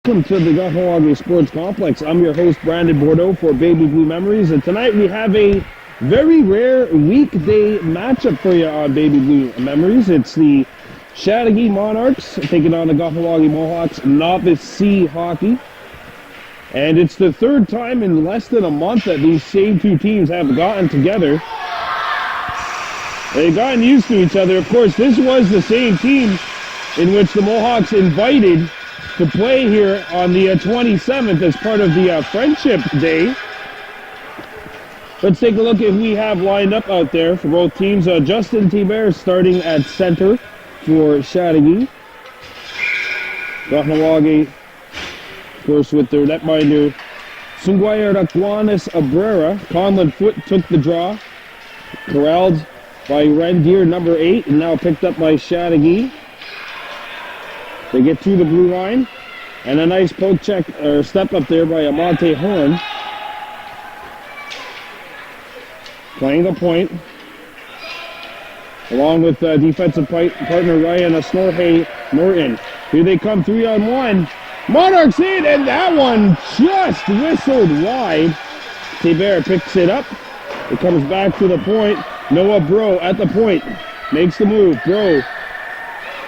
Welcome to the Kahnawake Sports Complex. I'm your host, Brandon Bordeaux, for Baby Blue Memories. And tonight we have a very rare weekday matchup for you on Baby Blue Memories. It's the Chateauguay Monarques taking on the Kahnawake Mohawks Novice C hockey. And it's the third time in less than a month that these same two teams have gotten together. They've gotten used to each other. Of course, this was the same team in which the Mohawks invited to play here on the 27th as part of the Friendship Day. Let's take a look at who we have lined up out there for both teams. Justin Thibert starting at center for Chateauguay. Kahnawake, of course, with their netminder, Sunguaya Raquanis Abrera. Conlon Foote took the draw. Corralled by Rendier, number 8, and now picked up by Chateauguay. They get through the blue line, and a nice poke check or step up there by Amante Horn. Playing the point, along with defensive partner Ryan Snorhay Norton. Here they come, 3-on-1. Monarchs in, and that one just whistled wide. Thibert picks it up. It comes back to the point. Noah Bro at the point. Makes the move. Bro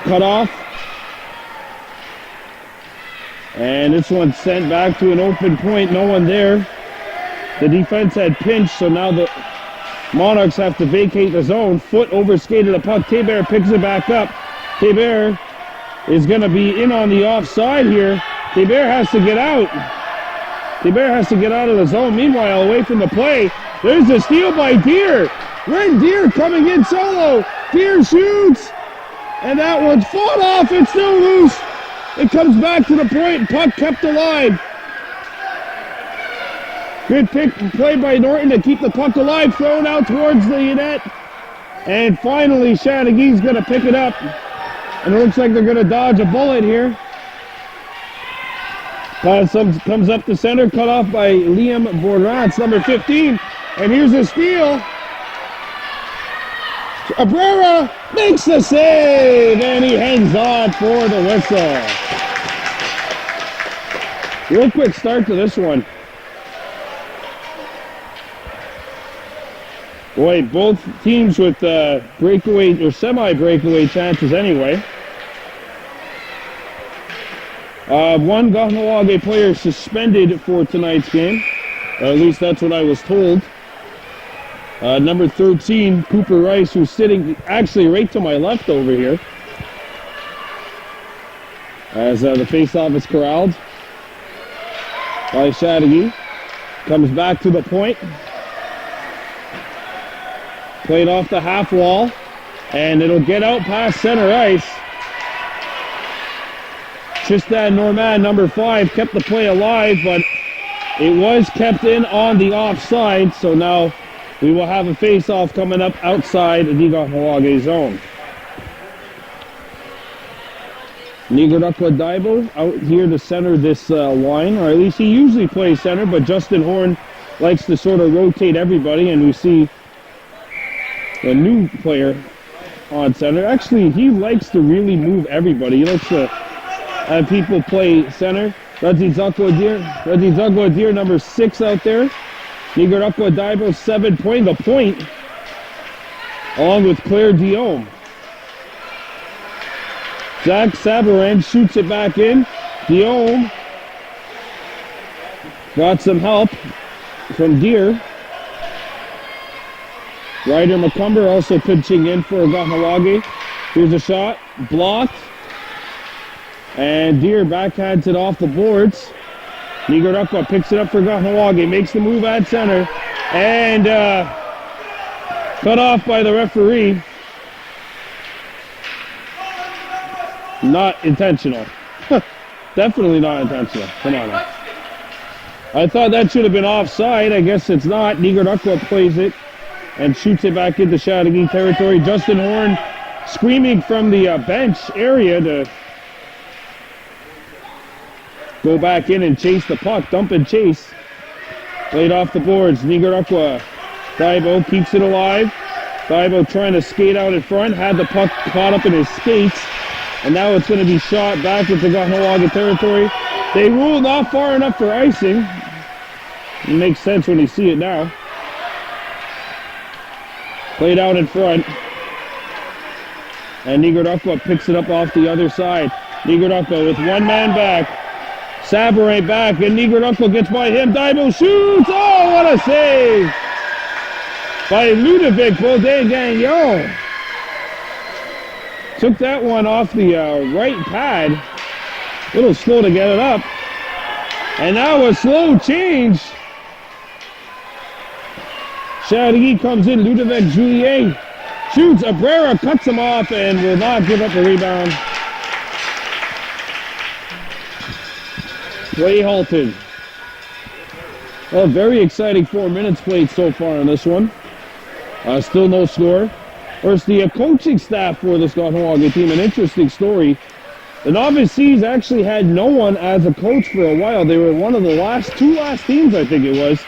cut off. And this one's sent back to an open point. No one there. The defense had pinched, so now the Monarchs have to vacate the zone. Foote overskated the puck. Thibert picks it back up. Thibert is going to be in on the offside here. Thibert has to get out. Thibert has to get out of the zone. Meanwhile, away from the play, there's a steal by Deer. Rendier coming in solo. Deer shoots. And that one's fought off. It's still loose. It comes back to the point. Puck kept alive. Good play by Norton to keep the puck alive. Thrown out towards the net. And finally, Chateaugay's going to pick it up. And it looks like they're going to dodge a bullet here. Pass comes up the center. Cut off by Liam Borrance, number 15. And here's a steal. Abrera makes the save, and he hangs on for the whistle. Real quick start to this one. Boy, both teams with breakaway or semi-breakaway chances anyway. One Kahnawake player suspended for tonight's game. At least that's what I was told. Number 13, Cooper Rice, who's sitting actually right to my left over here. As the faceoff is corralled by Chateauguay. Comes back to the point. Played off the half wall. And it'll get out past center ice. Tristan Normand, number 5, kept the play alive, but it was kept in on the offside, so now we will have a face-off coming up outside the Kahnawake zone. Nigarakwa Daibo out here to center this line, or at least he usually plays center, but Justin Horn likes to sort of rotate everybody, and we see a new player on center. Actually, he likes to really move everybody. He likes to have people play center. Reggie Zagwadir, number 6 out there. Nigarakwa Daibo, 7, playing the point, along with Claire Diome. Zach Sabaran shoots it back in. Diome got some help from Deer. Ryder McCumber also pitching in for Kahnawake. Here's a shot, blocked. And Deer backhands it off the boards. Nigarakwa picks it up for Kahnawake, makes the move at center, and cut off by the referee. Not intentional. Definitely not intentional. Come on now. I thought that should have been offside. I guess it's not. Nigarakwa plays it and shoots it back into Chateauguay territory. Justin Horn screaming from the bench area to go back in and chase the puck. Dump and chase. Played off the boards. Nigarakwa. Daibo keeps it alive. Daibo trying to skate out in front. Had the puck caught up in his skates. And now it's going to be shot back into Kahnawake territory. They ruled not far enough for icing. It makes sense when you see it now. Played out in front. And Nicaragua picks it up off the other side. Nicaragua with one man back. Sabare back, and Nicaragua gets by him. Daibo shoots! Oh, what a save! By Ludovic Beaudin-Gagnon. Took that one off the right pad. A little slow to get it up. And now a slow change. Chateauguay comes in. Ludovic Juliet shoots. Abrera cuts him off and will not give up the rebound. Play halted. Well, very exciting 4 minutes played so far on this one. Still no score. Of course, the coaching staff for this Kahnawake team, an interesting story. The Novice Seas actually had no one as a coach for a while. They were one of the two last teams, I think it was,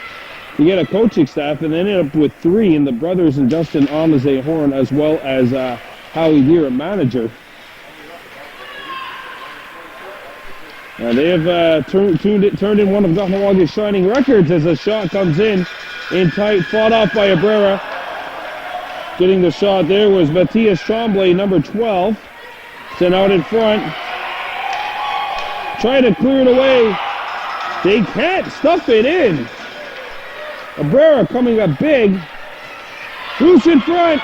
to get a coaching staff, and they ended up with 3 in the brothers and Justin Amaze Horn, as well as Howie Deere, a manager. They have turned in one of Kahnawake's shining records as a shot comes in tight, fought off by Abrera. Getting the shot there was Matthias Tremblay, number 12. Sent out in front. Try to clear it away. They can't stuff it in. Abrera coming up big. Loose in front.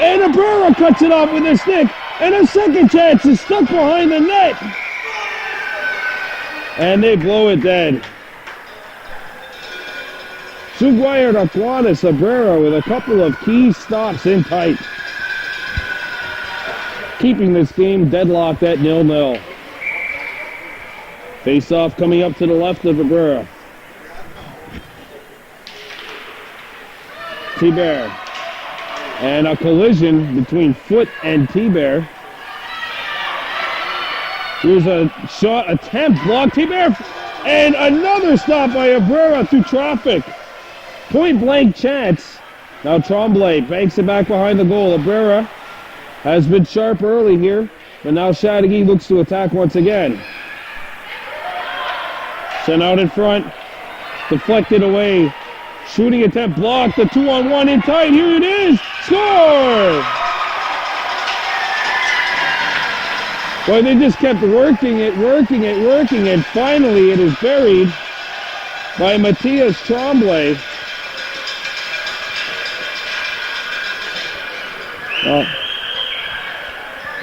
And Abrera cuts it off with a stick. And a second chance is stuck behind the net. And they blow it dead. Suguayar Aquanis Abrera with a couple of key stops in tight. Keeping this game deadlocked at 0-0. Face-off coming up to the left of Abrera. T-Bear. And a collision between Foot and T-Bear. Here's a shot attempt, blocked. T-Bear, and another stop by Abrera through traffic. Point blank chance. Now Tremblay banks it back behind the goal. Abrera has been sharp early here, but now Chateauguay looks to attack once again. Sent out in front, deflected away. Shooting attempt blocked, the 2-on-1 in tight. Here it is, score! Well, they just kept working it, and finally it is buried by Matthias Tremblay. Well,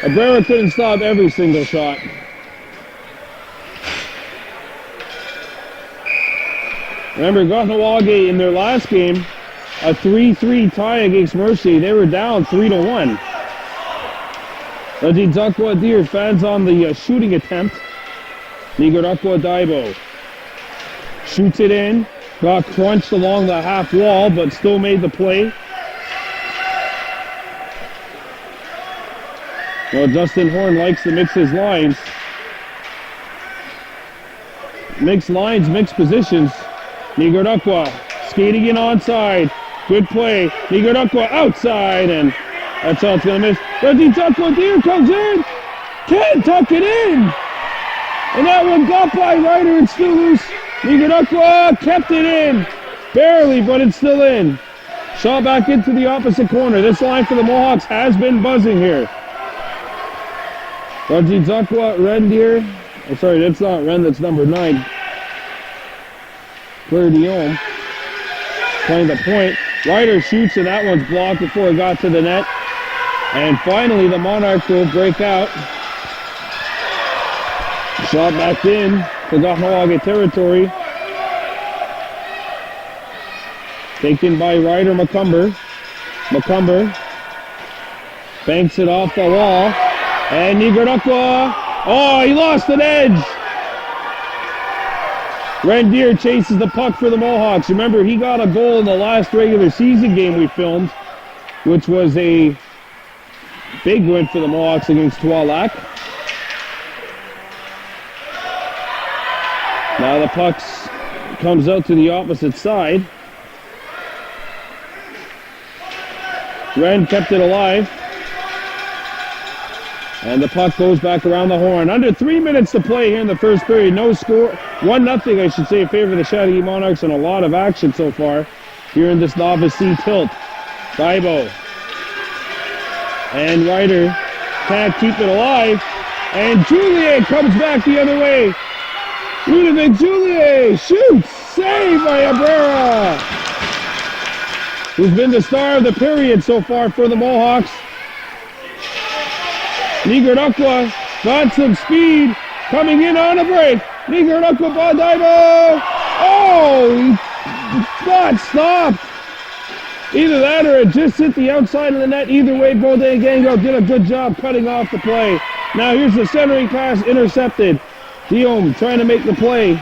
Abrera couldn't stop every single shot. Remember, Kahnawake in their last game, a 3-3 tie against Mercy. They were down 3-1. Rajidakwa Deer fans on the shooting attempt. Nigarakwa Daibo shoots it in. Got crunched along the half wall, but still made the play. Well, Justin Horn likes to mix his lines. Mixed lines, mixed positions. Nigarakwa skating in onside. Good play. Nigarakwa outside, and that's how it's going to miss. Rajidakwa Deer comes in. Can't tuck it in. And that one got by Ryder and still loose. Nigarakwa kept it in. Barely, but it's still in. Shot back into the opposite corner. This line for the Mohawks has been buzzing here. Rajidakwa Rendier. Oh, sorry, that's not Ren, that's number 9. Claire Dion playing the point. Ryder shoots, and that one's blocked before it got to the net. And finally, the Monarchs will break out. Shot back in to Kahnawake territory. Taken by Ryder McCumber. McCumber banks it off the wall. And Nigarakwa, oh, he lost an edge. Rendier chases the puck for the Mohawks. Remember, he got a goal in the last regular season game we filmed, which was a big win for the Mohawks against Tualac. Now the puck comes out to the opposite side. Ren kept it alive. And the puck goes back around the horn. Under 3 minutes to play here in the first period. No score. 1-0, I should say, in favor of the Chateauguay Monarchs, and a lot of action so far here in this Novice C tilt. Thibault. And Ryder can't keep it alive. And Julier comes back the other way. Ludovic Julier shoots. Save by Abrera, who's been the star of the period so far for the Mohawks. Nigarakwa got some speed coming in on a break. Nigarakwa by Thibault. Oh, he got stopped. Either that or it just hit the outside of the net. Either way, Bodegango did a good job cutting off the play. Now here's the centering pass intercepted. Diom trying to make the play.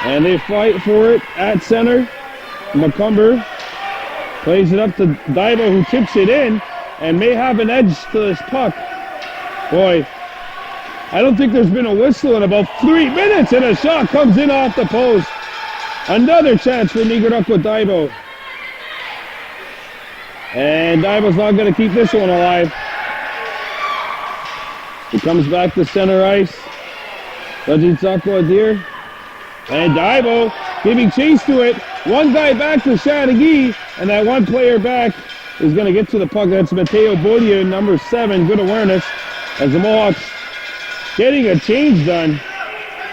And they fight for it at center. McCumber plays it up to Diva, who tips it in and may have an edge to this puck. Boy, I don't think there's been a whistle in about 3 minutes, and a shot comes in off the post. Another chance for Nigarakwa Diva. And Diva's not going to keep this one alive. He comes back to center ice. Rajitsakwa Adir. And Divo giving chase to it. One guy back to Chateauguay, and that one player back is going to get to the puck. That's Mateo Bodia, number 7. Good awareness as the Mohawks getting a change done.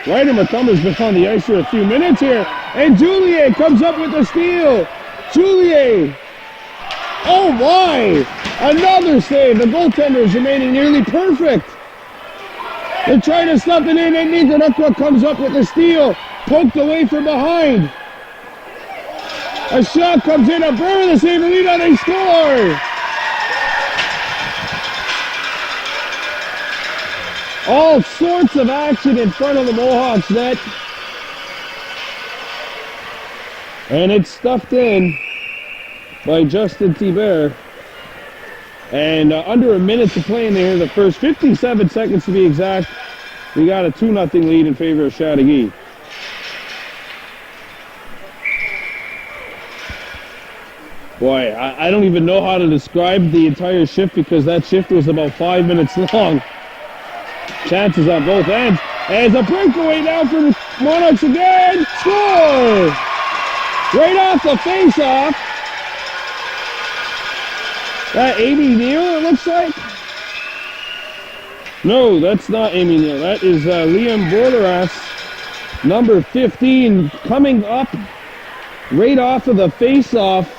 Ryder McCumber's been on the ice for a few minutes here. And Julier comes up with the steal. Julier. Oh my! Another save. The goaltender is remaining nearly perfect. They're trying to stuff it in, and Nigarakwa comes up with the steal. Poked away from behind. A shot comes in. Abrera the save, and they score. All sorts of action in front of the Mohawks net. And it's stuffed in by Justin Thibert. And under a minute to play in there, the first 57 seconds to be exact. We got a 2-0 lead in favor of Chateauguay. Boy, I don't even know how to describe the entire shift, because that shift was about 5 minutes long. Chances on both ends. As a breakaway now for the Monarchs again. Score! Right off the face-off. That Amy Neal, it looks like? No, that's not Amy Neal. That is Liam Borderas, number 15, coming up right off of the face-off,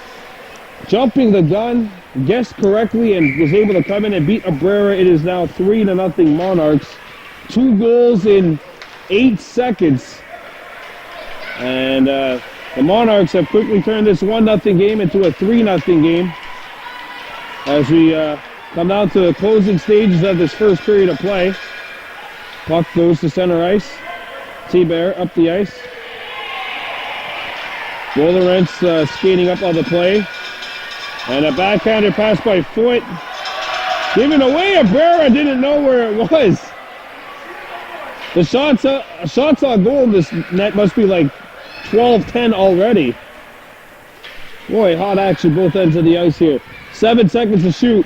jumping the gun, guessed correctly, and was able to come in and beat Abrera. It is now 3-0 Monarchs. 2 goals in 8 seconds. And the Monarchs have quickly turned this 1-0 game into a 3-0 game. As we come down to the closing stages of this first period of play. Puck goes to center ice. T-Bear up the ice. Lawrence skating up on the play. And a backhander pass by Foot. Given away. Abrera didn't know where it was. The shots on goal in this net must be like 12-10 already. Boy, hot action both ends of the ice here. 7 seconds to shoot.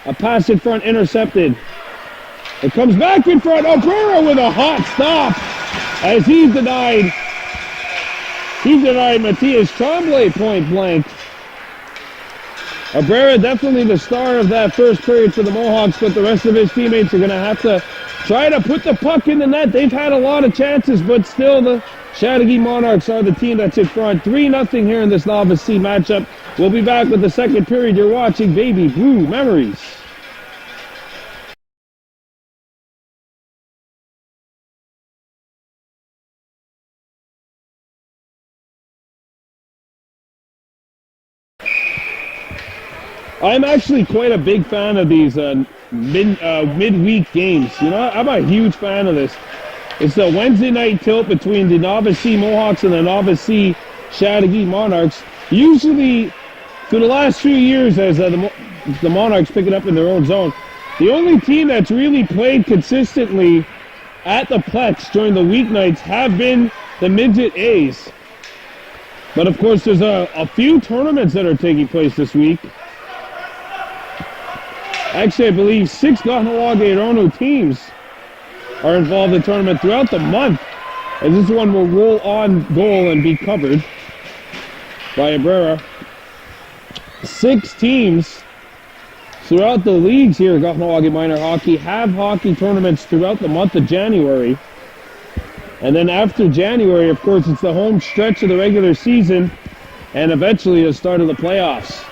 A pass in front intercepted. It comes back in front. Abrera with a hot stop as he's denied. He's denied Matthias Tremblay point blank. Abrera definitely the star of that first period for the Mohawks, but the rest of his teammates are going to have to try to put the puck in the net. They've had a lot of chances, but still the Chateauguay Monarchs are the team that's in front. 3-0 here in this Novice C matchup. We'll be back with the second period. You're watching Baby Blue Memories. I'm actually quite a big fan of these midweek games. You know, I'm a huge fan of this. It's the Wednesday night tilt between the Novice C Mohawks and the Novice C Chateauguay Monarchs. Usually, for the last few years, as the Monarchs pick it up in their own zone, the only team that's really played consistently at the Plex during the weeknights have been the Midget A's. But of course, there's a few tournaments that are taking place this week. Actually, I believe 6 Kahnawake Rono teams are involved in the tournament throughout the month. And this one will roll on goal and be covered by Abrera. 6 teams throughout the leagues here at Kahnawake Minor Hockey have hockey tournaments throughout the month of January. And then after January, of course, it's the home stretch of the regular season and eventually the start of the playoffs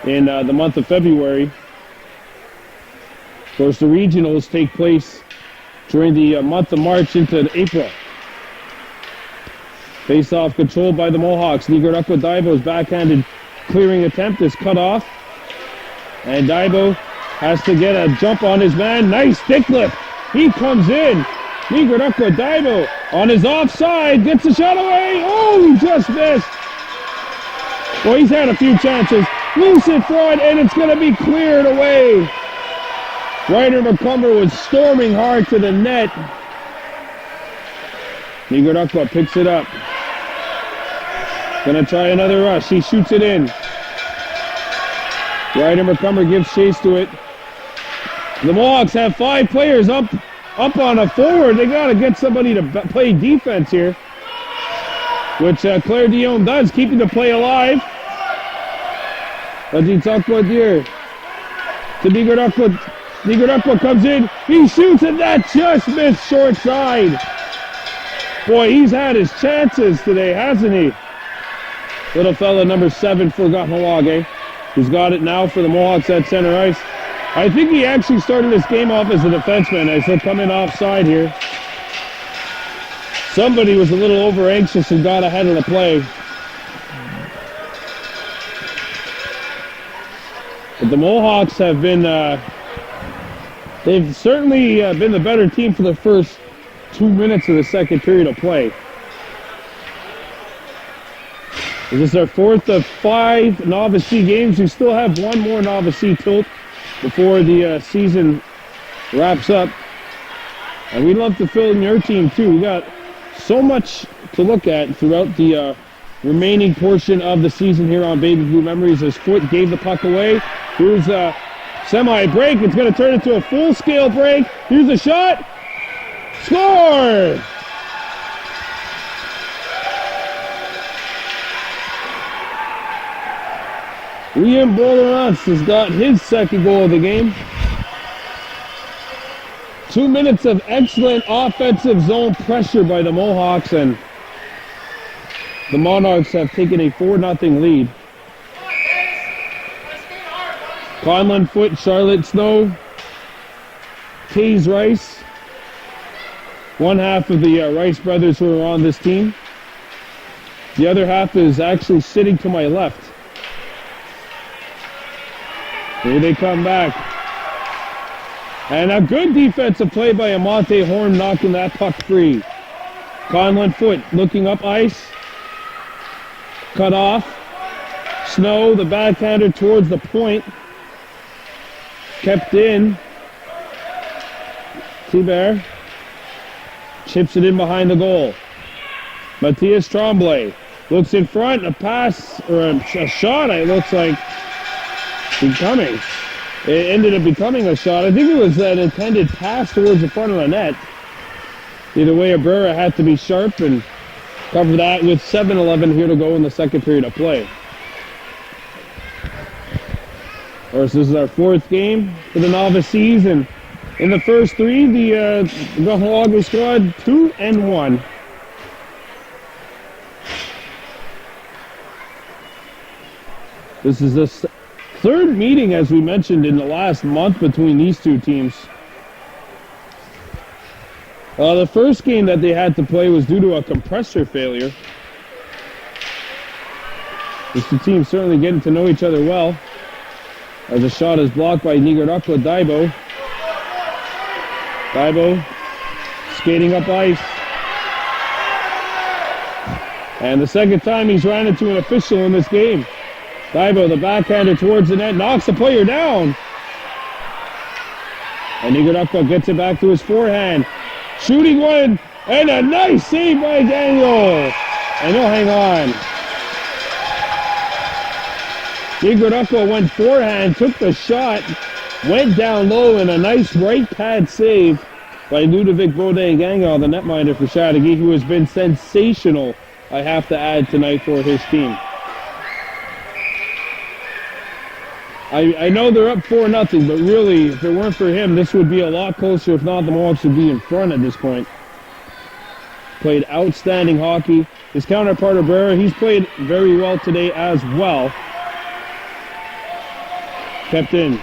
in the month of February. Of course, the regionals take place during the month of March into April. Face-off controlled by the Mohawks. Nigarakwa Daibo's backhanded clearing attempt is cut off. And Daibo has to get a jump on his man. Nice stick lift. He comes in. Nigarakwa Daibo on his offside. Gets the shot away. Oh, he just missed. Well, he's had a few chances. Loose in front, and it's going to be cleared away. Ryder McCumber was storming hard to the net. Nigarakwa picks it up. Gonna try another rush. He shoots it in. Ryder McCumber gives chase to it. The Mohawks have 5 players up on a forward. They gotta get somebody to play defense here, which Claire Dion does, keeping the play alive. Rajitakwa here to Nigarakwa. Nigarakwa comes in. He shoots, and that just missed short side. Boy, he's had his chances today, hasn't he? Little fella number 7 for Kahnawake, who's got it now for the Mohawks at center ice. I think he actually started this game off as a defenseman as he'll come in offside here. Somebody was a little over anxious and got ahead of the play. But the Mohawks have been, they've certainly been the better team for the first 2 minutes of the second period of play. This is our 4th of 5 Novice C games. We still have 1 more Novice C tilt before the season wraps up. And we'd love to fill in your team too. We got so much to look at throughout the remaining portion of the season here on Baby Blue Memories. As Foot gave the puck away. Here's a semi-break. It's going to turn into a full-scale break. Here's a shot. Score! Liam Bolorance has got his second goal of the game. 2 minutes of excellent offensive zone pressure by the Mohawks, and the Monarques have taken a 4-0 lead. Conlon, Foot, Charlotte Snow, Taze Rice. One half of the Rice brothers who are on this team. The other half is actually sitting to my left. Here they come back. And a good defensive play by Amante Horn, knocking that puck free. Conlon, Foot looking up ice. Cut off. Snow, the backhander towards the point. Kept in. Thibert chips it in behind the goal. Matthias Tremblay looks in front. A pass, or a shot, it looks like becoming. It ended up becoming a shot. I think it was an intended pass towards the front of the net. Either way, Abrera had to be sharp and cover that with 7:11 here to go in the second period of play. Of course, this is our 4th game for the Novice season. In the first 3, the Kahnawake squad 2-1. This is the 3rd meeting, as we mentioned, in the last month between these two teams. The first game that they had to play was due to a compressor failure. These two teams certainly getting to know each other well. As a shot is blocked by Nigarakwa Daibo. Daibo skating up ice. And the second time he's ran into an official in this game. Daibo, the backhander towards the net, knocks the player down. And Nigarakwa gets it back to his forehand. Shooting one, and a nice save by Daniel. And he'll hang on. Nigarakwa went forehand, took the shot, Went down low and a nice right pad save by Ludovic Baudin-Gagnon, the netminder for Chateauguay, who has been sensational, I have to add, tonight for his team. I know they're up 4-0, but really, if it weren't for him, this would be a lot closer. If not, the Monarques would be in front at this point. Played outstanding hockey. His counterpart, Abrera, he's played very well today as well. Kept in.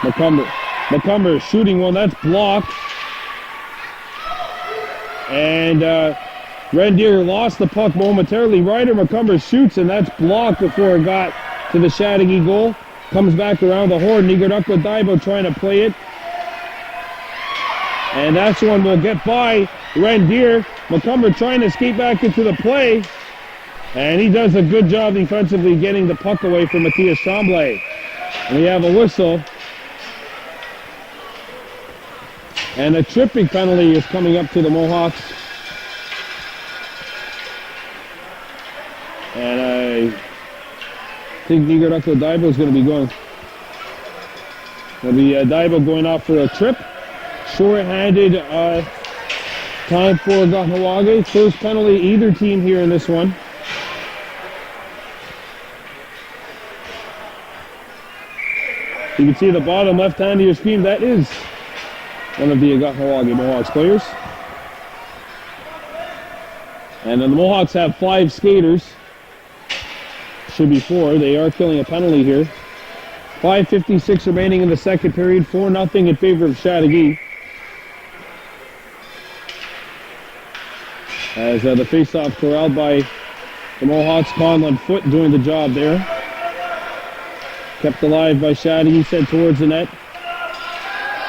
McCumber shooting one, that's blocked. And Rendier lost the puck momentarily. Ryder McCumber shoots, and that's blocked before it got to the Chateauguay goal. Comes back around the horn. Nigaruka Daibo trying to play it. And that's one will get by Rendier. McCumber trying to skate back into the play. And he does a good job defensively getting the puck away from Matthias Tremblay. And we have a whistle. And a tripping penalty is coming up to the Mohawks. And I think Nigaruka Daibo is going to be going. It'll be Daibo going off for a trip. Short-handed time for Kahnawake. First penalty either team here in this one. You can see the bottom left hand of your screen. That is one of the Kahnawake Mohawks players. And then the Mohawks have 5 skaters. Should be 4. They are killing a penalty here. 5:56 remaining in the second period. 4-0 in favor of Chateauguay. As the face-off corralled by the Mohawks. Conlon Foote doing the job there. Kept alive by Chateauguay, sent towards the net.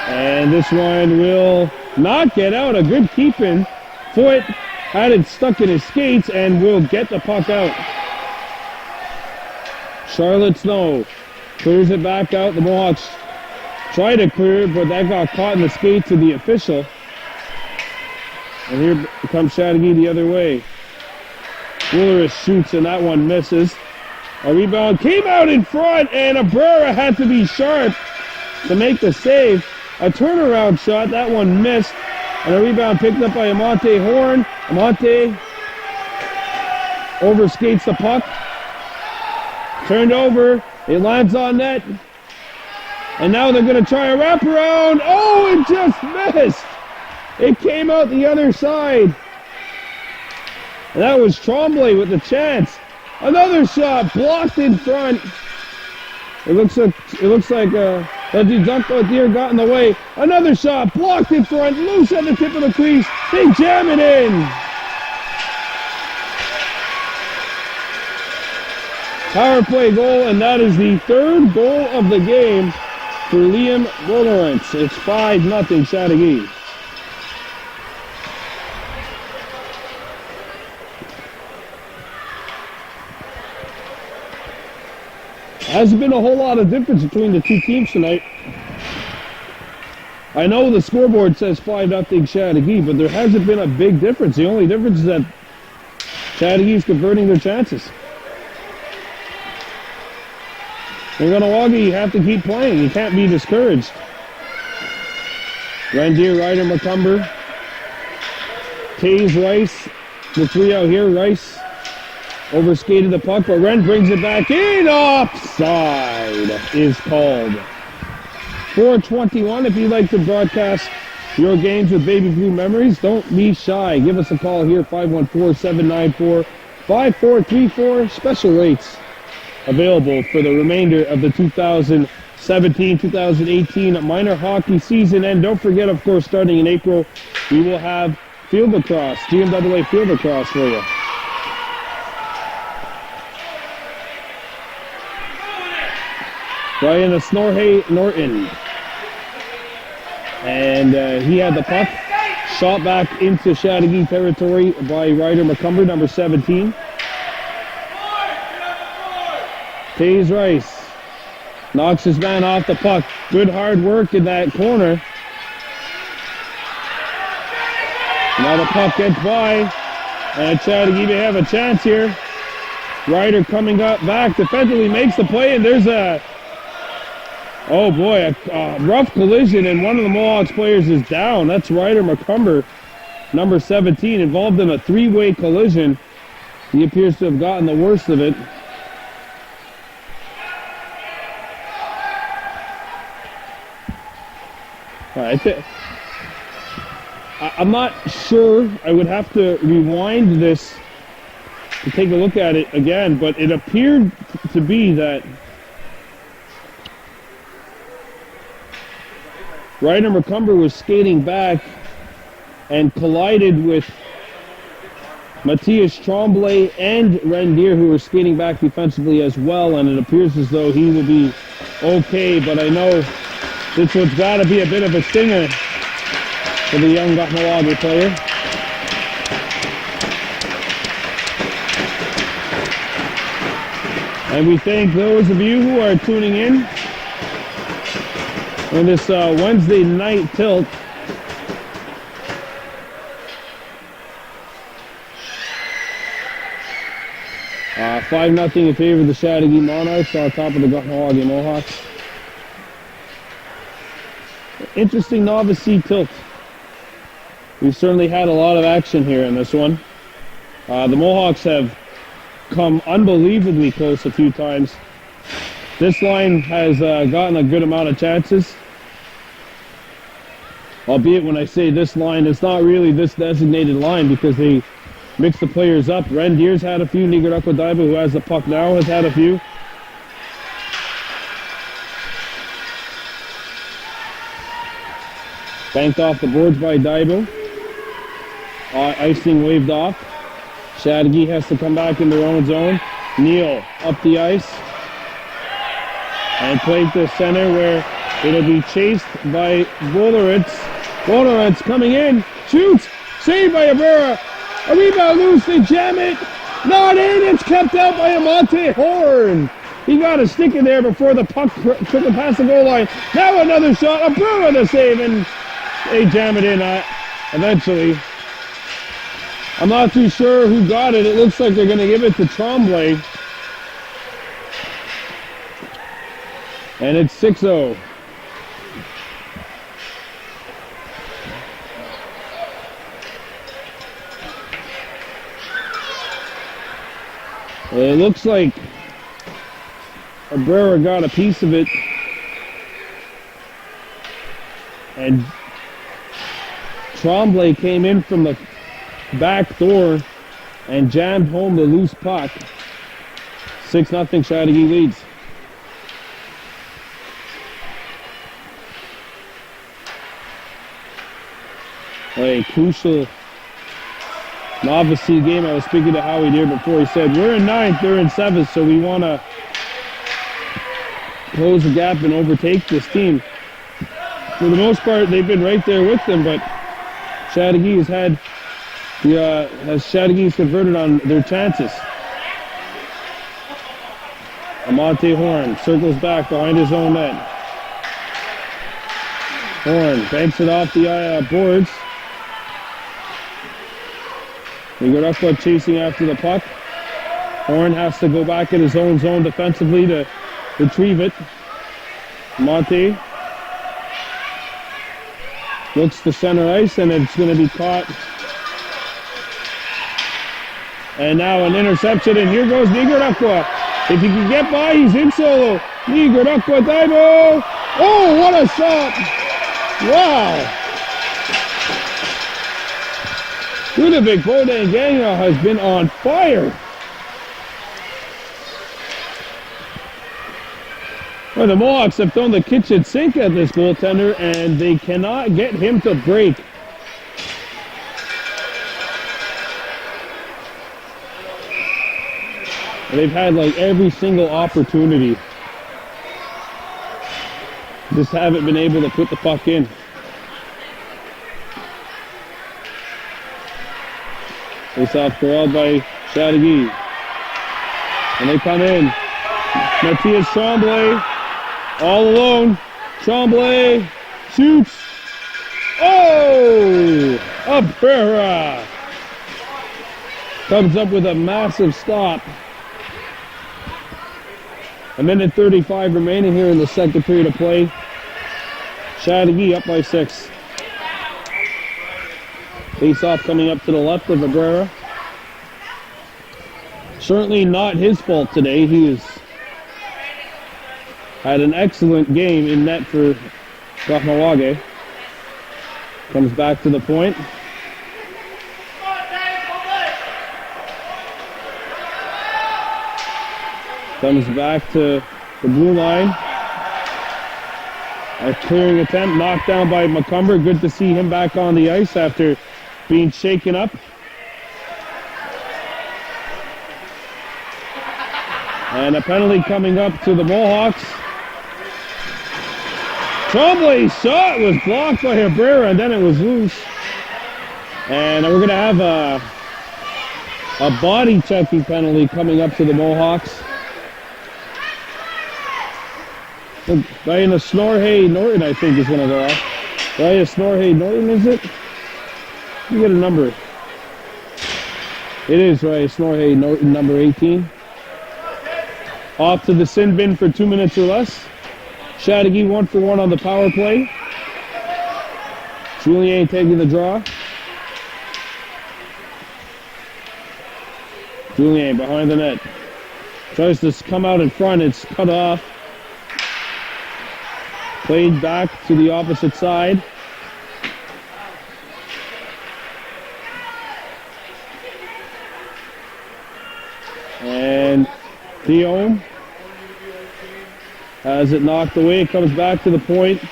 And this one will not get out. A good keeping. Foote had it stuck in his skates and will get the puck out. Charlotte Snow clears it back out. The Mohawks try to clear it, but that got caught in the skates of the official. And here comes Chateauguay the other way. Willeris shoots and that one misses. A rebound came out in front and Abrera had to be sharp to make the save. A turnaround shot, that one missed. And a rebound picked up by Amante Horn. Amante overskates the puck. Turned over, it lands on net. And now they're going to try a wraparound. Oh, it just missed. It came out the other side. And that was Tremblay with the chance. Another shot blocked in front. It looks like Reggie Dunkle got in the way. Another shot blocked in front, loose at the tip of the crease. They jam it in. Power play goal, and that is the 3rd goal of the game for Liam Lawrence. It's 5-0 Chateauguay. Hasn't been a whole lot of difference between the two teams tonight. I know the scoreboard says 5-0 Chateauguay, but there hasn't been a big difference. The only difference is that Chateauguay is converting their chances. In Kahnawake, you have to keep playing. You can't be discouraged. Rendier, Ryder, McCumber, Taze, Rice. The 3 out here. Rice overskated the puck, but Ren brings it back in. Offside is called. 4:21. If you'd like to broadcast your games with Baby Blue Memories, don't be shy. Give us a call here, 514-794-5434. Special rates available for the remainder of the 2017-2018 minor hockey season. And don't forget, of course, starting in April, we will have field lacrosse, GMAA field lacrosse for you. Brian Snorhay Norton. And he had the puck. Shot back into Chateauguay territory by Ryder McCumber, number 17. Taze Rice knocks his man off the puck. Good hard work in that corner. Now the puck gets by, and Chateauguay may have a chance here. Ryder coming up back defensively, makes the play, and there's a, oh boy, a rough collision, and one of the Mohawks players is down. That's Ryder McCumber, number 17, involved in a three-way collision. He appears to have gotten the worst of it. I'm not sure. I would have to rewind this to take a look at it again, but it appeared to be that Ryder McCumber was skating back and collided with Matthias Tremblay and Rendier, who were skating back defensively as well, and it appears as though he will be okay, but I know this one's got to be a bit of a stinger for the young Kahnawake player. And we thank those of you who are tuning in on this Wednesday night tilt. Uh, 5-0 in favor of the Chateauguay Monarques on top of the Kahnawake Mohawks. Interesting Novice C tilt. We've certainly had a lot of action here in this one. The Mohawks have come unbelievably close a few times. This line has gotten a good amount of chances. Albeit when I say this line, it's not really this designated line because they mix the players up. Rendier's had a few. Nigarako Daiba, who has the puck now, has had a few. Banked off the boards by Daiba. Icing waved off. Chateauguay has to come back in their own zone. Neal up the ice. And played to center where it'll be chased by Boleritz. Boleritz coming in. Shoots. Saved by Abrera. A rebound loose. They jam it. Not in. It's kept out by Amante Horn. He got a stick in there before the puck took it past the goal line. Now another shot. Abrera the save. And they jam it in eventually. I'm not too sure who got it. It looks like they're going to give it to Tremblay. And it's 6-0. It looks like Abrera got a piece of it. And Tremblay came in from the back door and jammed home the loose puck. 6-0 Chateauguay leads. A crucial Novice C game. I was speaking to Howie there before. He said, we're in 9th, they're in 7th, so we want to close the gap and overtake this team. For the most part, they've been right there with them, but Chateauguay has had Chateauguay's converted on their chances. Amante Horn circles back behind his own net. Horn banks it off the boards. Nigarako chasing after the puck. Horn has to go back in his own zone defensively to retrieve it. Amante looks to center ice, and it's going to be caught. And now an interception, and here goes Nigarako. If he can get by, he's in solo. Nigarako Daibo. Oh, what a shot! Wow! Ludovic Bodenganga has been on fire. Well, the Mohawks have thrown the kitchen sink at this goaltender, and they cannot get him to break. They've had like every single opportunity. Just haven't been able to put the puck in. Face off corralled by Chateauguay. And they come in. Matthias Tremblay all alone. Tremblay shoots. Oh! Abrera comes up with a massive stop. A minute 35 remaining here in the second period of play. Chateauguay up by 6. Face-off coming up to the left of Abrera. Certainly not his fault today. He has had an excellent game in net for Kahnawake. Comes back to the point. Comes back to the blue line. A clearing attempt, knocked down by McCumber. Good to see him back on the ice after being shaken up. And a penalty coming up to the Mohawks. Tremblay's shot was blocked by Abrera, and then it was loose. And we're going to have a body checking penalty coming up to the Mohawks. Ryan Snorhay Norton, I think, is going to go off. Ryan Snorhay Norton, is it? You get a number. It is Ryan Snorhay Norton, number 18. Off to the sin bin for 2 minutes or less. Chateauguay 1 for 1 on the power play. Julien taking the draw. Julien behind the net. Tries to come out in front. It's cut off. Played back to the opposite side. And Theo has it knocked away. It comes back to the point.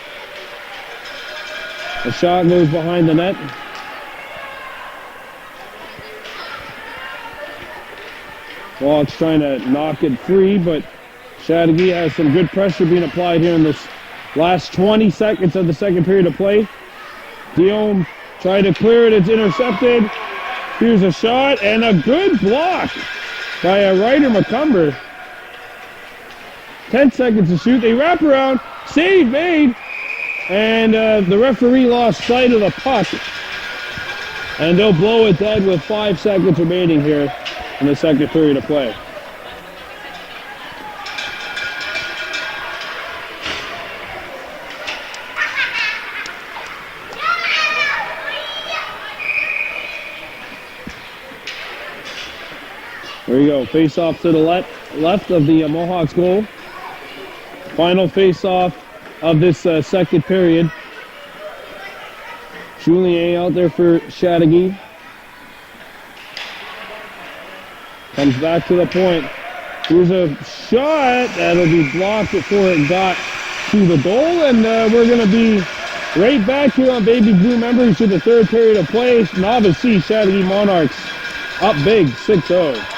A shot goes behind the net. Mohawks trying to knock it free, but Chateauguay has some good pressure being applied here in this last 20 seconds of the second period of play. Guillaume tried to clear it. It's intercepted. Here's a shot and a good block by a Ryder McCumber. 10 seconds to shoot. They wrap around. Save made. And the referee lost sight of the puck. And they'll blow it dead with 5 seconds remaining here in the second period of play. There you go, face-off to the left of the Mohawks goal. Final face-off of this second period. Julien out there for Chateauguay. Comes back to the point. Here's a shot that'll be blocked before it got to the goal, and we're going to be right back here on Baby Blue Memories to the third period of play. Novice C, Chateauguay Monarques up big, 6-0.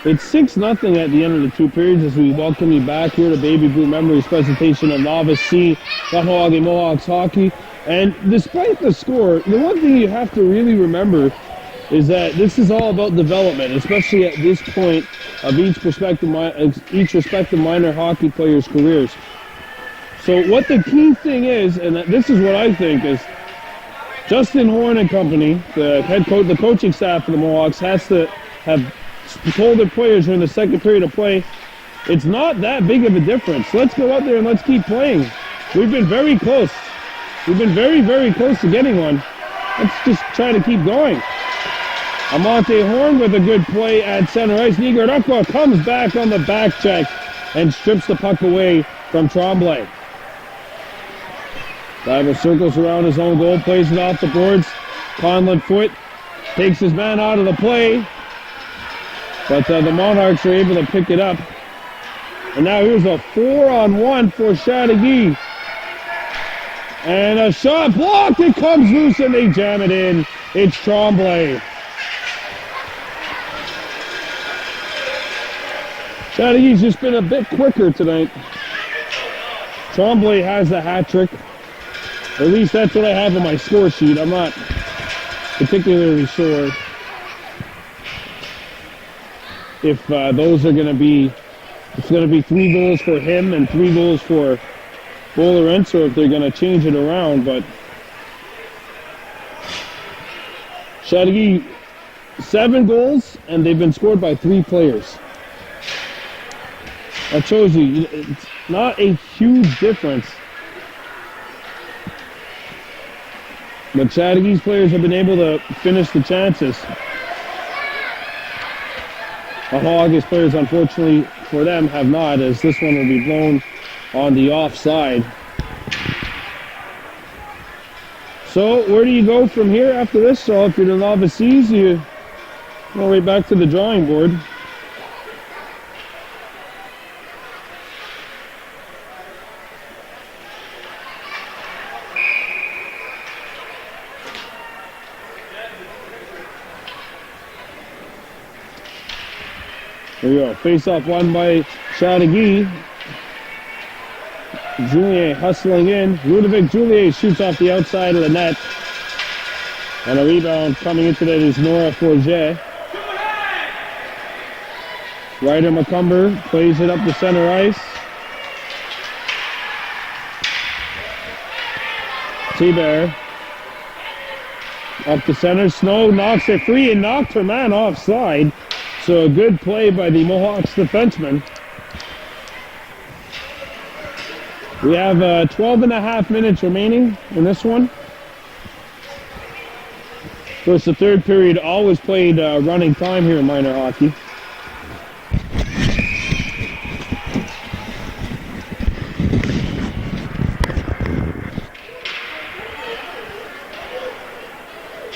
It's 6-0 at the end of the two periods as we welcome you back here to Baby Blue Memories presentation of Novice C, Kahnawake Mohawks hockey. And despite the score, the one thing you have to really remember is that this is all about development, especially at this point of each respective minor hockey player's careers. So what the key thing is, and this is what I think, is Justin Horn and company, the head coach, the coaching staff of the Mohawks, has to have told their players during the second period of play, it's not that big of a difference. Let's go out there and let's keep playing. We've been very close. We've been very, very close to getting one. Let's just try to keep going. Amante Horn with a good play at center ice. Nigarakwa comes back on the back check and strips the puck away from Tremblay. Diver circles around his own goal, plays it off the boards. Conlon Foot takes his man out of the play. But the Monarques are able to pick it up. And now here's a 4-on-1 for Chateauguay. And a shot blocked. It comes loose and they jam it in. It's Tremblay. Chateauguay's just been a bit quicker tonight. Tremblay has a hat trick. Or at least that's what I have on my score sheet. I'm not particularly sure if those are going to be, it's going to be 3 goals for him and 3 goals for Lorenzo if they're going to change it around, but Chateauguay 7 goals and they've been scored by 3 players. That shows you it's not a huge difference. But Chateaugay's players have been able to finish the chances. Kahnawake players, unfortunately for them, have not, as this one will be blown on the offside. So where do you go from here after this? So if you're the Novices, you go right back to the drawing board. There you go. Face off won by Chateauguay. Julien hustling in. Ludovic Julien shoots off the outside of the net. And a rebound coming into that is Nora Forget. Ryder McCumber plays it up the center ice. T-Bear up the center. Snow knocks it free and knocked her man offside. So a good play by the Mohawks defenseman. We have 12 and a half minutes remaining in this one. Of course, the third period always played running time here in minor hockey.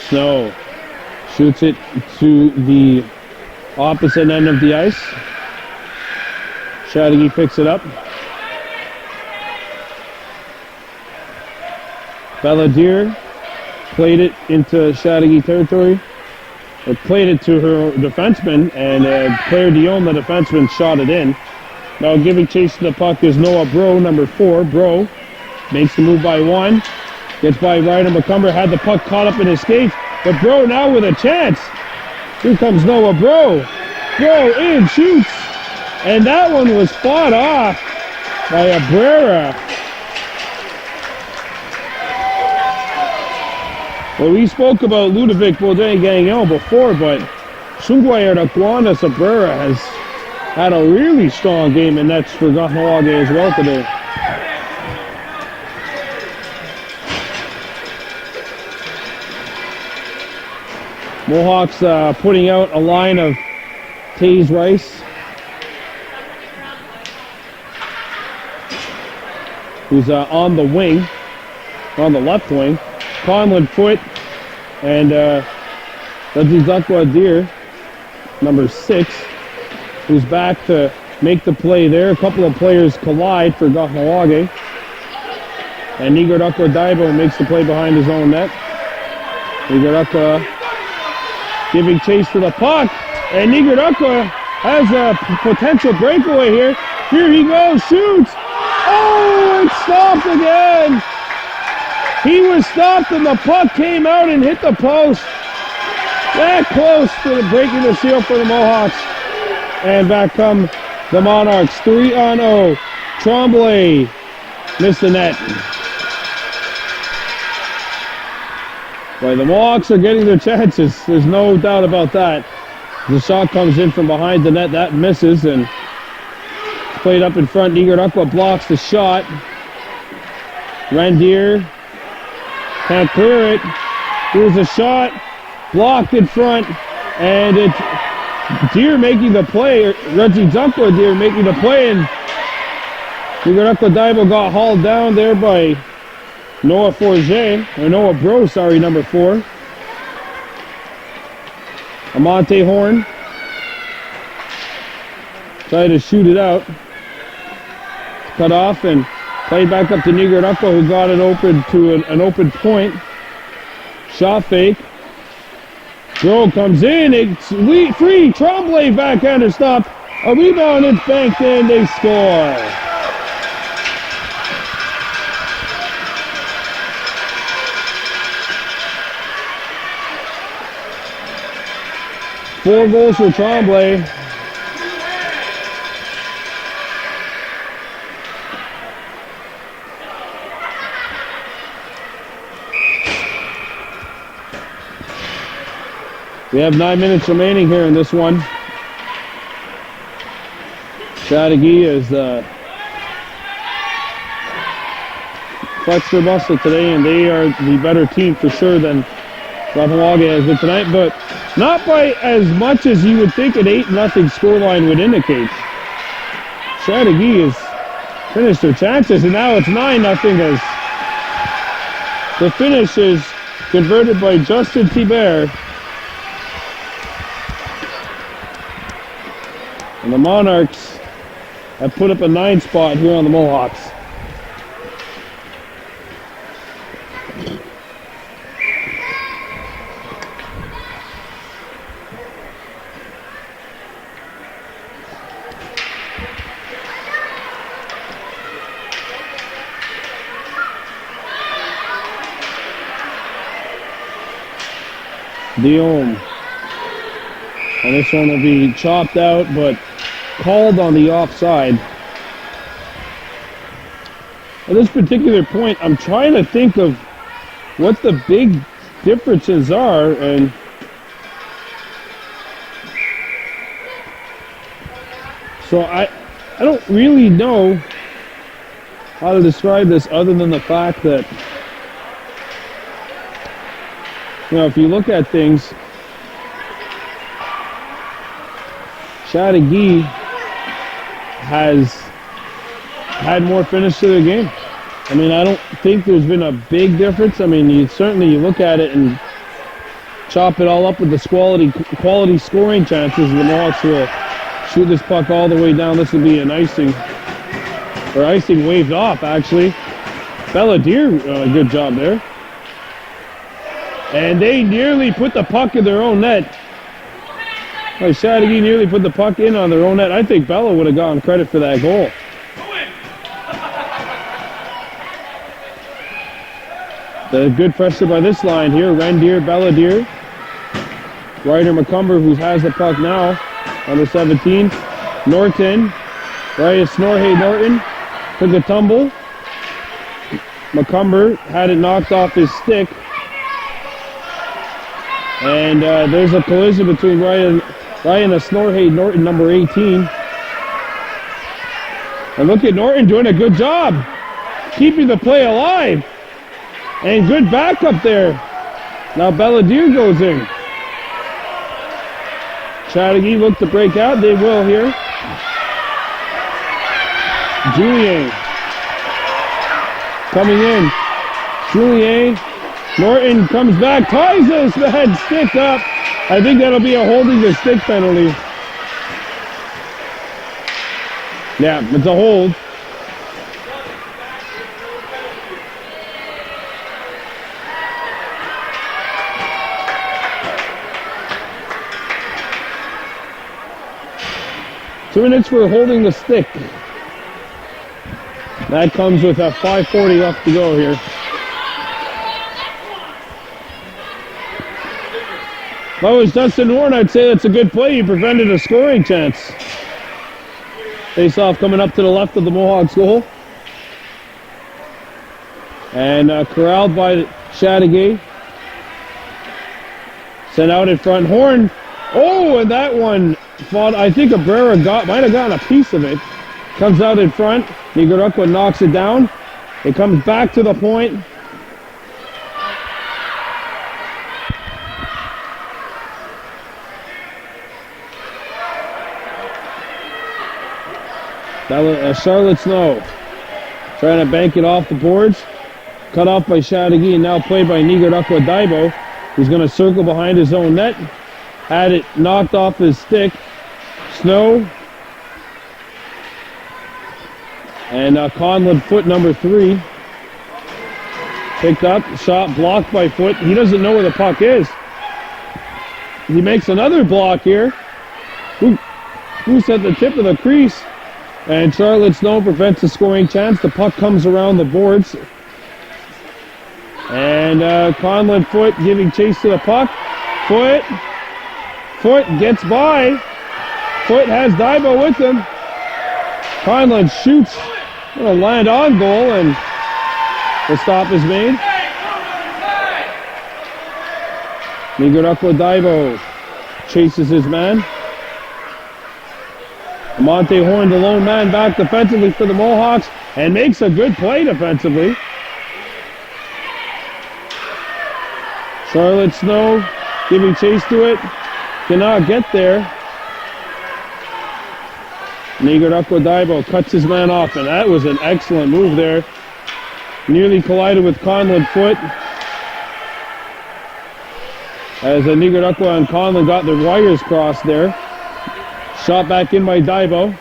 Snow shoots it to the opposite end of the ice. Chateauguay picks it up. Belladier played it into Chateauguay territory, or played it to her defenseman, and Claire Dion, the defenseman, shot it in. Now giving chase to the puck is Noah Bro, number 4. Bro makes the move by 1. Gets by Ryder McCumber, had the puck caught up in his skates, but Bro now with a chance. Here comes Noah Bro. Bro in, shoots. And that one was fought off by Abrera. Well, we spoke about Ludovic Baudin-Gagnon before, but Sungway Araquanas Abrera has had a really strong game, and that's for Kahnawake as well today. Mohawks putting out a line of Taze Rice, who's on the wing, on the left wing. Conlon Foot and Rajizakwa Deer, number 6, who's back to make the play there. A couple of players collide for Kahnawake. And Nigarakwa Daibo makes the play behind his own net. Nigarakwa giving chase for the puck. And Nigarakwa has a potential breakaway here. Here he goes, shoots. Oh, it's stopped again. He was stopped and the puck came out and hit the post. That close to breaking the seal for the Mohawks. And back come the Monarques. 3-0. Tremblay missed the net. Well, the Mohawks are getting their chances. There's no doubt about that. The shot comes in from behind the net. That misses and played up in front. Nigarakwa blocks the shot. Randier can't clear it. Here's a shot. Blocked in front. And it's Deer making the play. Reggie Dunkwa Deer making the play. And Nigarakwa Daibo got hauled down there by Noah Forget. Or Noah Bro, sorry, number 4. Amante Horn tried to shoot it out. Cut off and played back up to Nigarakwa, who got it open to an open point. Shot fake. Bro comes in. It's free. Tremblay backhander stop. A rebound. It's banked in. They score. Four goals for Tremblay. We have 9 minutes remaining here in this one. Chateauguay is flexed their muscle today, and they are the better team for sure than Kahnawake has been tonight, but not by as much as you would think an 8-0 scoreline would indicate. Chateauguay has finished their chances, and now it's 9-0 as the finish is converted by Justin Thibert. And the Monarques have put up a 9 spot here on the Mohawks. Diome. And this one will be chopped out, but called on the offside. At this particular point, I'm trying to think of what the big differences are, and so I don't really know how to describe this other than the fact that, you know, if you look at things, Chateauguay has had more finish to their game. I mean, I don't think there's been a big difference. I mean, you look at it and chop it all up with the quality scoring chances. The Mohawks will shoot this puck all the way down. This will be an icing waved off, actually. Belladier, good job there. And they nearly put the puck in their own net. Chateauguay nearly put the puck in on their own net. I think Bella would have gotten credit for that goal. The good pressure by this line here. Rendier, Belladier. Ryder McCumber, who has the puck now, number 17. Norton. Ryan Snorhay Norton took a tumble. McCumber had it knocked off his stick. And there's a collision between Ryan Snorhay Norton, number 18. And look at Norton doing a good job keeping the play alive. And good backup there. Now Belladier goes in. Chateauguay look to break out. They will here. Julien coming in. Julien. Norton comes back, ties this man, stick up. I think that'll be a holding the stick penalty. Yeah, it's a hold. Two minutes for holding the stick. That comes with a 5:40 left to go here. If I was Dustin Horn, I'd say that's a good play. He prevented a scoring chance. Face-off coming up to the left of the Mohawks goal. And corralled by Chateauguay. Sent out in front. Horn. Oh, and that one fought. I think Abrera might have gotten a piece of it. Comes out in front. Nicaragua knocks it down. It comes back to the point. Charlotte Snow trying to bank it off the boards. Cut off by Chateauguay, and now played by Nigarukwa Daibo, who's going to circle behind his own net. Had it knocked off his stick. Snow. And Conlon Foot, number 3. Picked up, shot blocked by Foot. He doesn't know where the puck is. He makes another block here. Who's at the tip of the crease? And Charlotte Snow prevents a scoring chance. The puck comes around the boards. And Conlon Foot giving chase to the puck. Foot gets by. Foot has Daibo with him. Conlon shoots. Gonna land on goal, and the stop is made. Nigarukwa Daibo chases his man. Monte Horn, the lone man, back defensively for the Mohawks and makes a good play defensively. Charlotte Snow giving chase to it. Cannot get there. Nigarako Daibo cuts his man off, and that was an excellent move there. Nearly collided with Conlon Foot. As Nigarako and Conlon got their wires crossed there. Shot back in by Daibo.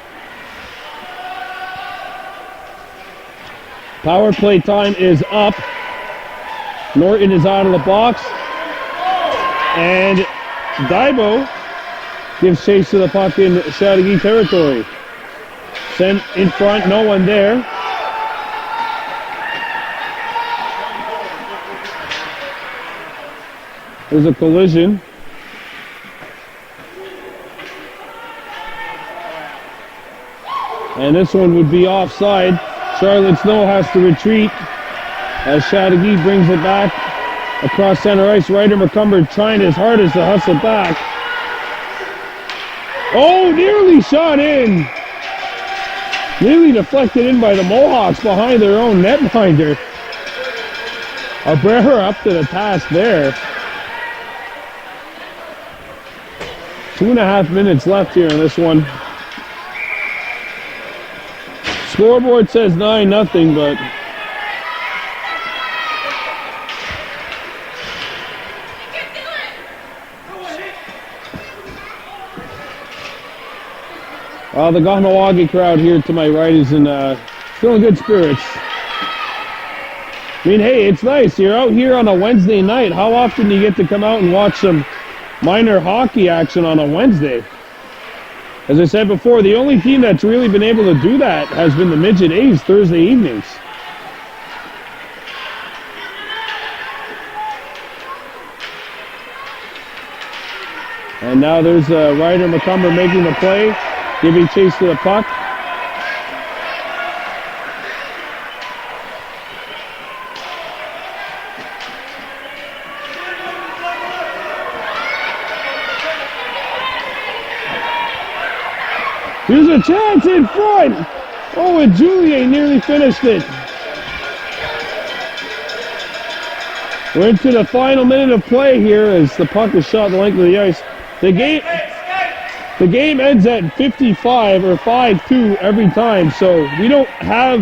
Power play time is up. Norton is out of the box. And Daibo gives chase to the puck in Chateauguay territory. Sent in front, no one there. There's a collision. And this one would be offside. Charlotte Snow has to retreat as Chateauguay brings it back across center ice. Ryder McCumber trying his hardest to hustle back. Oh, nearly shot in. Nearly deflected in by the Mohawks behind their own netminder. Abrera up to the task there. 2.5 minutes left here in this one. Scoreboard says 9-0, but the Kahnawake crowd here to my right is in still in good spirits. I mean, hey, it's nice. You're out here on a Wednesday night. How often do you get to come out and watch some minor hockey action on a Wednesday? As I said before, the only team that's really been able to do that has been the Midget A's Thursday evenings. And now there's Ryder McCumber making the play, giving chase to the puck. Here's a chance in front. Oh, and Juliet nearly finished it. We're into the final minute of play here as the puck is shot the length of the ice. The game ends at 55 or 5-2 every time, so we don't have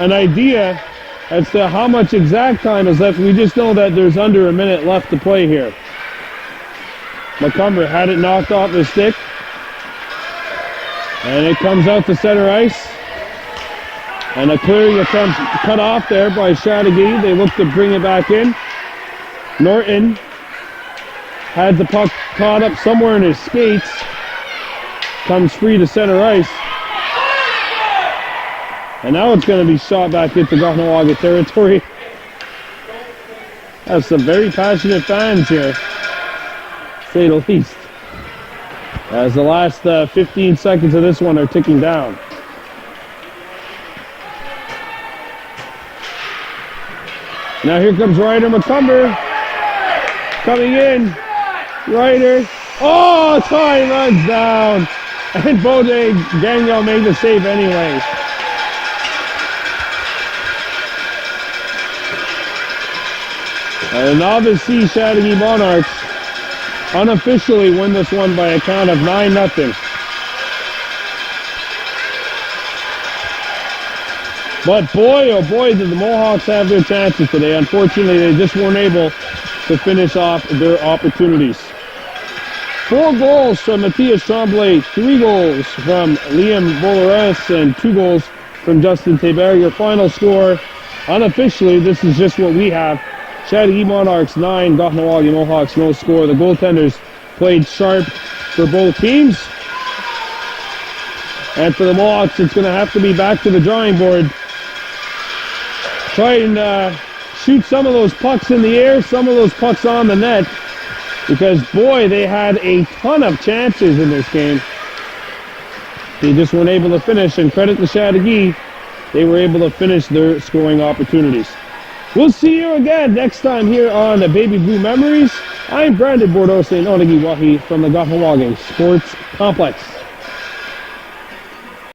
an idea as to how much exact time is left. We just know that there's under a minute left to play here. McCumber had it knocked off his stick. And it comes out to center ice. And a clearing attempt cut off there by Chateauguay. They look to bring it back in. Norton had the puck caught up somewhere in his skates. Comes free to center ice. And now it's going to be shot back into Kahnawake territory. That's some very passionate fans here, to say the least. As the last 15 seconds of this one are ticking down. Now here comes Ryder McCumber. Coming in. Ryder. Oh, time runs down. And Bode Daniel made the save anyway. And the Novice C Chateauguay Monarques unofficially win this one by a count of 9-0. But boy, oh boy, did the Mohawks have their chances today. Unfortunately, they just weren't able to finish off their opportunities. 4 goals from Matthias Tremblay, 3 goals from Liam Bolares, and 2 goals from Justin Thabert. Your final score, unofficially, this is just what we have. Chateauguay Monarques 9, Kahnawake Mohawks no score. The goaltenders played sharp for both teams. And for the Mohawks, it's going to have to be back to the drawing board. Try and shoot some of those pucks in the air, some of those pucks on the net. Because, boy, they had a ton of chances in this game. They just weren't able to finish. And credit to Chateauguay, they were able to finish their scoring opportunities. We'll see you again next time here on the Baby Blue Memories. I'm Brandon Bordeaux saying Onagiwahi from the Kahnawake Sports Complex.